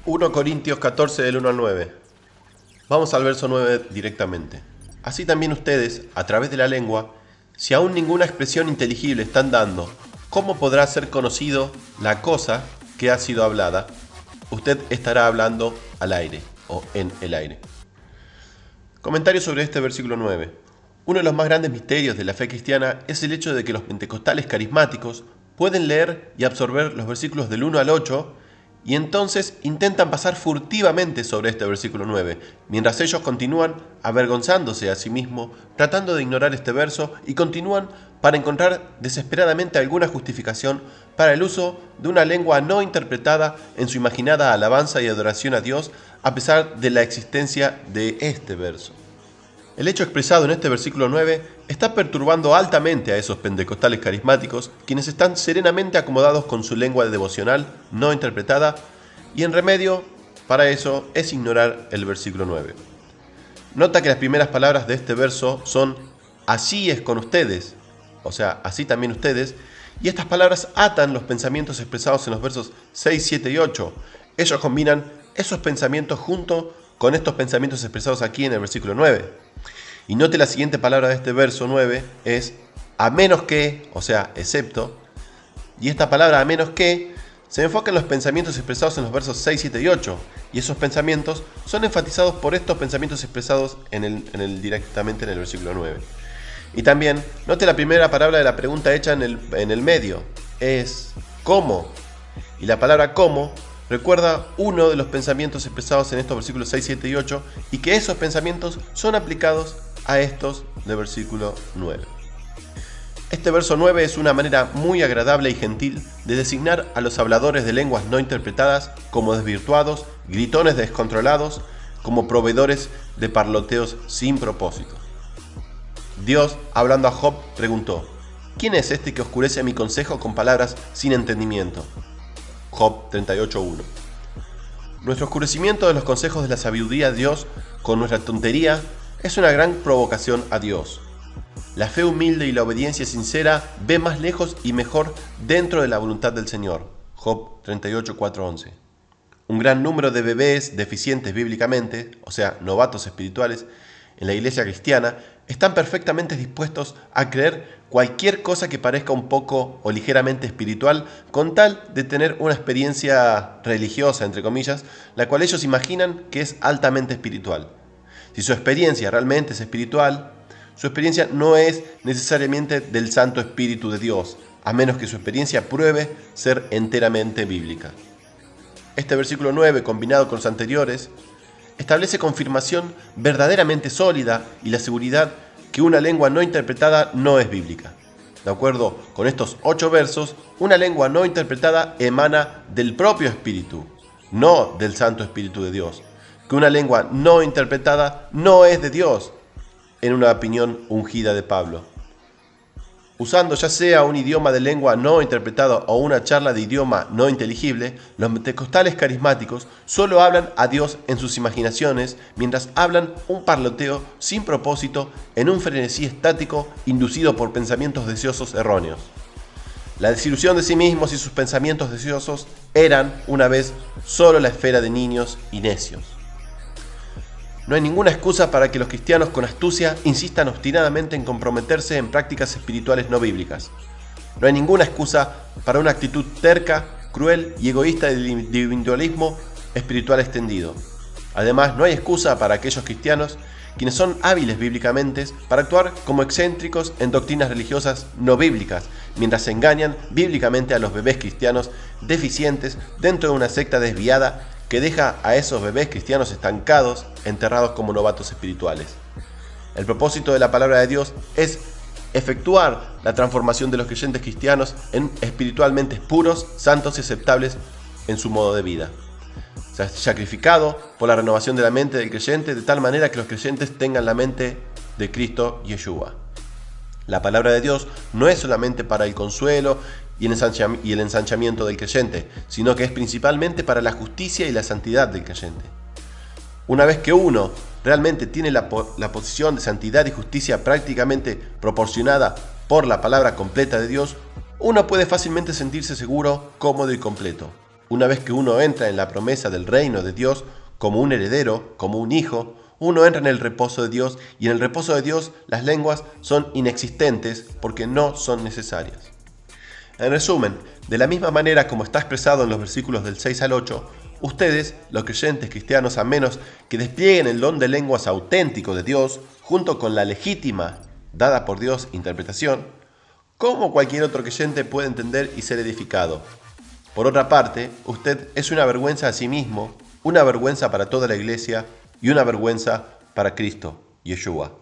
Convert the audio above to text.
1 Corintios 14 del 1 al 9. Vamos al verso 9 directamente. Así también ustedes, a través de la lengua, si aún ninguna expresión inteligible están dando, ¿cómo podrá ser conocido la cosa que ha sido hablada? Usted estará hablando al aire o en el aire. Comentario sobre este versículo 9. Uno de los más grandes misterios de la fe cristiana es el hecho de que los pentecostales carismáticos pueden leer y absorber los versículos del 1 al 8 y entonces intentan pasar furtivamente sobre este versículo 9, mientras ellos continúan avergonzándose a sí mismos, tratando de ignorar este verso y continúan para encontrar desesperadamente alguna justificación para el uso de una lengua no interpretada en su imaginada alabanza y adoración a Dios, a pesar de la existencia de este verso. El hecho expresado en este versículo 9 está perturbando altamente a esos pentecostales carismáticos, quienes están serenamente acomodados con su lengua devocional no interpretada, y en remedio para eso es ignorar el versículo 9. Nota que las primeras palabras de este verso son así es con ustedes, o sea, así también ustedes, y estas palabras atan los pensamientos expresados en los versos 6, 7 y 8. Ellos combinan esos pensamientos junto con estos pensamientos expresados aquí en el versículo 9. Y note la siguiente palabra de este verso 9 es a menos que, o sea, excepto, y esta palabra a menos que se enfoca en los pensamientos expresados en los versos 6, 7 y 8, y esos pensamientos son enfatizados por estos pensamientos expresados directamente en el versículo 9. Y también note la primera palabra de la pregunta hecha en el medio, es ¿cómo? Y la palabra ¿cómo? Recuerda uno de los pensamientos expresados en estos versículos 6, 7 y 8 y que esos pensamientos son aplicados a estos del versículo 9. Este verso 9 es una manera muy agradable y gentil de designar a los habladores de lenguas no interpretadas como desvirtuados, gritones descontrolados, como proveedores de parloteos sin propósito. Dios, hablando a Job, preguntó: ¿quién es este que oscurece mi consejo con palabras sin entendimiento? Job 38:1. Nuestro oscurecimiento de los consejos de la sabiduría de Dios con nuestra tontería es una gran provocación a Dios. La fe humilde y la obediencia sincera ve más lejos y mejor dentro de la voluntad del Señor. Job 38:4-11. Un gran número de bebés deficientes bíblicamente, o sea, novatos espirituales, en la iglesia cristiana, están perfectamente dispuestos a creer cualquier cosa que parezca un poco o ligeramente espiritual con tal de tener una experiencia religiosa, entre comillas, la cual ellos imaginan que es altamente espiritual. Si su experiencia realmente es espiritual, su experiencia no es necesariamente del Santo Espíritu de Dios, a menos que su experiencia pruebe ser enteramente bíblica. Este versículo 9, combinado con los anteriores, establece confirmación verdaderamente sólida y la seguridad que una lengua no interpretada no es bíblica. De acuerdo con estos 8 versos, una lengua no interpretada emana del propio Espíritu, no del Santo Espíritu de Dios. Que una lengua no interpretada no es de Dios, en una opinión ungida de Pablo. Usando ya sea un idioma de lengua no interpretado o una charla de idioma no inteligible, los pentecostales carismáticos solo hablan a Dios en sus imaginaciones mientras hablan un parloteo sin propósito en un frenesí estático inducido por pensamientos deseosos erróneos. La desilusión de sí mismos y sus pensamientos deseosos eran, una vez, solo la esfera de niños y necios. No hay ninguna excusa para que los cristianos con astucia insistan obstinadamente en comprometerse en prácticas espirituales no bíblicas. No hay ninguna excusa para una actitud terca, cruel y egoísta del individualismo espiritual extendido. Además, no hay excusa para aquellos cristianos quienes son hábiles bíblicamente para actuar como excéntricos en doctrinas religiosas no bíblicas, mientras engañan bíblicamente a los bebés cristianos deficientes dentro de una secta desviada que deja a esos bebés cristianos estancados, enterrados como novatos espirituales. El propósito de la palabra de Dios es efectuar la transformación de los creyentes cristianos en espiritualmente puros, santos y aceptables en su modo de vida. Sacrificado por la renovación de la mente del creyente de tal manera que los creyentes tengan la mente de Cristo Yeshua. La palabra de Dios no es solamente para el consuelo y el ensanchamiento del creyente, sino que es principalmente para la justicia y la santidad del creyente. Una vez que uno realmente tiene la posición de santidad y justicia prácticamente proporcionada por la palabra completa de Dios, uno puede fácilmente sentirse seguro, cómodo y completo. Una vez que uno entra en la promesa del reino de Dios como un heredero, como un hijo, uno entra en el reposo de Dios, y en el reposo de Dios las lenguas son inexistentes porque no son necesarias. En resumen, de la misma manera como está expresado en los versículos del 6 al 8, ustedes, los creyentes cristianos, a menos que desplieguen el don de lenguas auténtico de Dios, junto con la legítima, dada por Dios, interpretación, ¿cómo cualquier otro creyente puede entender y ser edificado? Por otra parte, usted es una vergüenza a sí mismo, una vergüenza para toda la iglesia y una vergüenza para Cristo, Yeshua.